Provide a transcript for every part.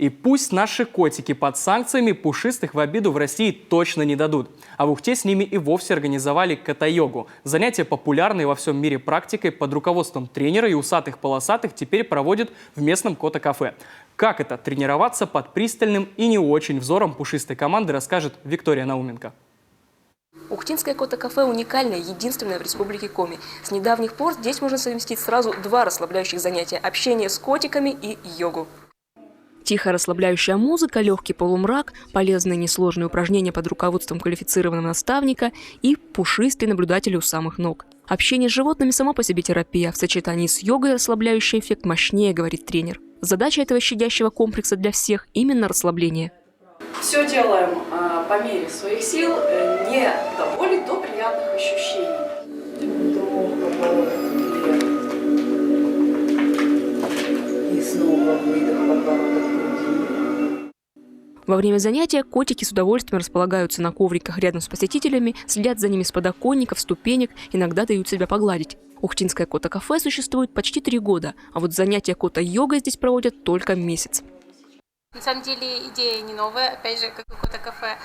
И пусть наши котики под санкциями, пушистых в обиду в России точно не дадут. А в Ухте с ними и вовсе организовали кота-йогу. Занятие популярной во всем мире практикой под руководством тренера и усатых-полосатых теперь проводят в местном кота-кафе. Как это – тренироваться под пристальным и не очень взором пушистой команды, расскажет Виктория Науменко. Ухтинское кота-кафе уникальное, единственное в республике Коми. С недавних пор здесь можно совместить сразу два расслабляющих занятия – общение с котиками и йогу. Тихая расслабляющая музыка, легкий полумрак, полезные несложные упражнения под руководством квалифицированного наставника и пушистые наблюдатели у самых ног. Общение с животными само по себе терапия, в сочетании с йогой расслабляющий эффект мощнее, говорит тренер. Задача этого щадящего комплекса для всех – именно расслабление. Все делаем по мере своих сил, не до боли, до приятных ощущений. И снова выдох, подбородок груди. Во время занятия котики с удовольствием располагаются на ковриках рядом с посетителями, следят за ними с подоконников, ступенек, иногда дают себя погладить. Ухтинское кота-кафе существует почти 3 года, а вот занятия кота-йогой здесь проводят только месяц. На самом деле идея не новая, опять же, как и кота-кафе.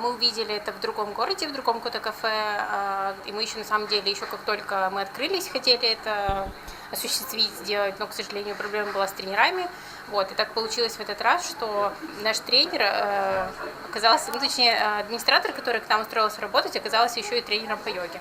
Мы увидели это в другом городе, в другом кота-кафе, и мы еще на самом деле, еще как только мы открылись, хотели это осуществить, сделать, но, к сожалению, проблема была с тренерами. Вот, и так получилось в этот раз, что наш тренер оказался, ну, точнее, администратор, который к нам устроился работать, оказался еще и тренером по йоге.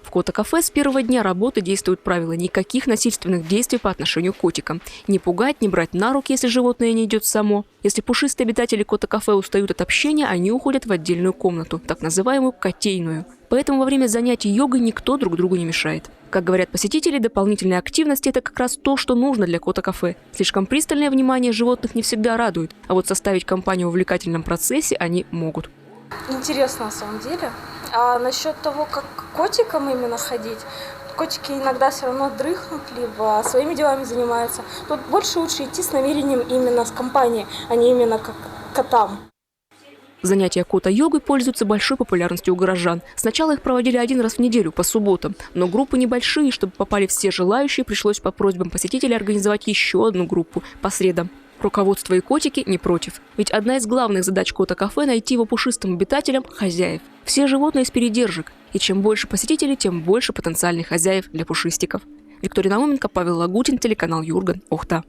В кота-кафе с первого дня работы действуют правила: никаких насильственных действий по отношению к котикам. Не пугать, не брать на руки, если животное не идет само. Если пушистые обитатели кота-кафе устают от общения, они уходят в отдельную комнату, так называемую котейную. Поэтому во время занятий йогой никто друг другу не мешает. Как говорят посетители, дополнительная активность – это как раз то, что нужно для кота-кафе. Слишком пристальное внимание животных не всегда радует, а вот составить компанию в увлекательном процессе они могут. Интересно на самом деле. А насчет того, как к котикам именно ходить, котики иногда все равно дрыхнут, либо своими делами занимаются. Тут больше лучше идти с намерением именно с компанией, а не именно как к котам. Занятия кота-йогой пользуются большой популярностью у горожан. Сначала их проводили 1 раз в неделю, по субботам. Но группы небольшие, чтобы попали все желающие, пришлось по просьбам посетителей организовать еще одну группу по средам. Руководство и котики не против. Ведь одна из главных задач кота-кафе – найти его пушистым обитателям хозяев. Все животные из передержек. И чем больше посетителей, тем больше потенциальных хозяев для пушистиков. Виктория Науменко, Павел Лагутин, телеканал Юрган, Ухта.